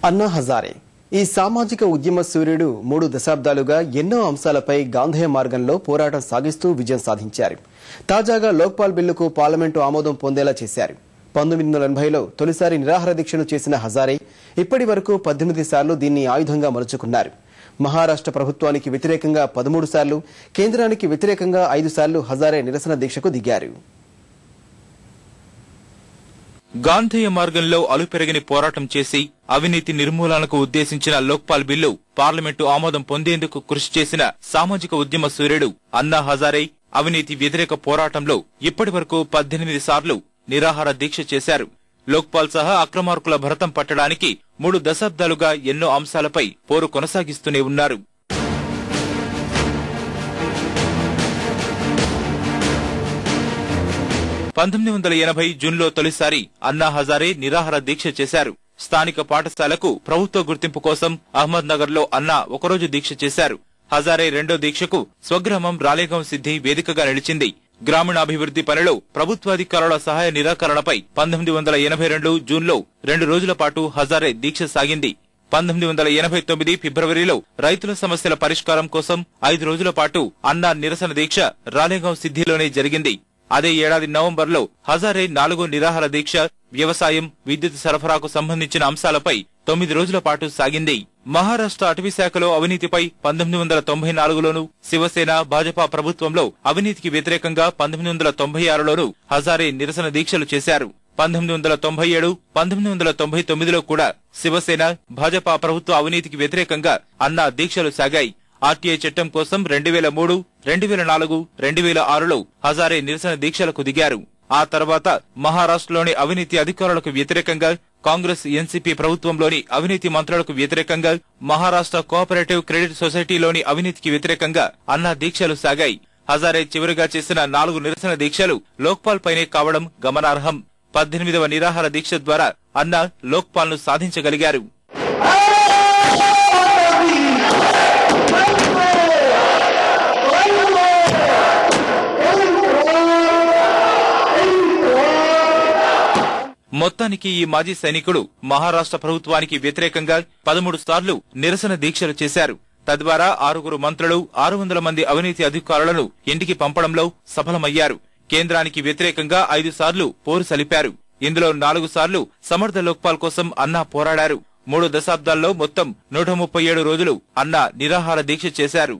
అన్నా హజారే ఈ సామాజిక ఉద్యమ సూర్యుడు 3 దశాబ్దాలుగా ఎన్నో అంశాలపై గాంధేయ మార్గంలో పోరాటం సాగిస్తూ విజయం సాధించారు. తాజాగా లోక్పాల్ బిల్లుకు పార్లమెంటు ఆమోదం పొందేలా చేశారు. 1980లో తొలిసారి నిరాహార దీక్షను చేసిన హజారే ఇప్పటి వరకు 18 సార్లు దీన్ని ఆయుధంగా మలుచుకున్నారు. మహారాష్ట్ర ప్రభుత్వానికి వ్యతిరేకంగా 13 సార్లు, కేంద్రానికి వ్యతిరేకంగా 5 సార్లు హజారే నిరసన దీక్షకు దిగారు. గాంధేయ మార్గంలో అలుపెరగని పోరాటం చేసి అవినీతి నిర్మూలనకు ఉద్దేశించిన లోక్పాల్ బిల్లు పార్లమెంటు ఆమోదం పొందేందుకు కృషి చేసిన సామాజిక ఉద్యమ సూర్యుడు అన్నా హజారే అవినీతి వ్యతిరేక పోరాటంలో ఇప్పటి వరకు 18 సార్లు నిరాహార దీక్ష చేశారు. లోక్పాల్ సహా అక్రమార్కుల భరతం పట్టడానికి 3 దశాబ్దాలుగా ఎన్నో అంశాలపై పోరు కొనసాగిస్తూనే ఉన్నారు. జూన్లో తొలిసారి అన్నా హజారే నిరాహార దీక్ష చేశారు. స్థానిక పాఠశాలకు ప్రభుత్వ గుర్తింపు కోసం అహ్మద్ నగర్ లో అన్నా ఒకరోజు దీక్ష చేశారు. హజారే రెండో దీక్షకు స్వగ్రామం రాలేగాం సిద్ధి వేదికగా నిలిచింది. గ్రామీణాభివృద్ధి పనిలో ప్రభుత్వాధికారుల సహాయ నిరాకరణపై 1982 జూన్లో 2 రోజుల పాటు హజారే దీక్ష సాగింది. 1989 ఫిబ్రవరిలో రైతుల సమస్యల పరిష్కారం కోసం 5 రోజుల పాటు అన్నా నిరసన దీక్ష రాలేగాం సిద్ధిలోనే జరిగింది. అదే ఏడాది నవంబర్లో హజారే 4వ నిరాహార దీక్ష వ్యవసాయం, విద్యుత్ సరఫరాకు సంబంధించిన అంశాలపై 9 రోజుల పాటు సాగింది. మహారాష్ట్ర అటవీ శాఖలో అవినీతిపై 1994లోను, శివసేన, భాజపా ప్రభుత్వంలో అవినీతికి వ్యతిరేకంగా 1996లోను హజారే నిరసన దీక్షలు చేశారు. 1997, 1999లో కూడా శివసేన, భాజపా ప్రభుత్వ అవినీతికి వ్యతిరేకంగా అన్నా దీక్షలు సాగాయి. ఆర్టీఐ చట్టం కోసం 2003, 2004, 2006లో హజారే నిరసన దీక్షలకు దిగారు. ఆ తర్వాత మహారాష్ట్రలోని అవినీతి అధికారులకు వ్యతిరేకంగా, కాంగ్రెస్ ఎన్సీపీ ప్రభుత్వంలోని అవినీతి మంత్రులకు వ్యతిరేకంగా, మహారాష్ట్ర కోఆపరేటివ్ క్రెడిట్ సొసైటీలోని అవినీతికి వ్యతిరేకంగా అన్నా దీక్షలు సాగాయి. హజారే చివరిగా చేసిన 4 నిరసన దీక్షలు లోక్పాల్ పైనే కావడం గమనార్హం. 18వ నిరాహార దీక్ష ద్వారా అన్నా లోక్పాల్ ను సాధించగలిగారు. మొత్తానికి ఈ మాజీ సైనికుడు మహారాష్ట్ర ప్రభుత్వానికి వ్యతిరేకంగా 13 సార్లు నిరసన దీక్షలు చేశారు. తద్వారా 6 మంత్రులు, 600 మంది అవినీతి అధికారులను ఇంటికి పంపడంలో సఫలమయ్యారు. కేంద్రానికి వ్యతిరేకంగా 5 సార్లు పోరు సలిపారు. ఇందులో 4 సార్లు సమర్థ లోక్పాల్ కోసం అన్నా పోరాడారు. 3 దశాబ్దాల్లో మొత్తం 137 రోజులు అన్నా నిరాహార దీక్ష చేశారు.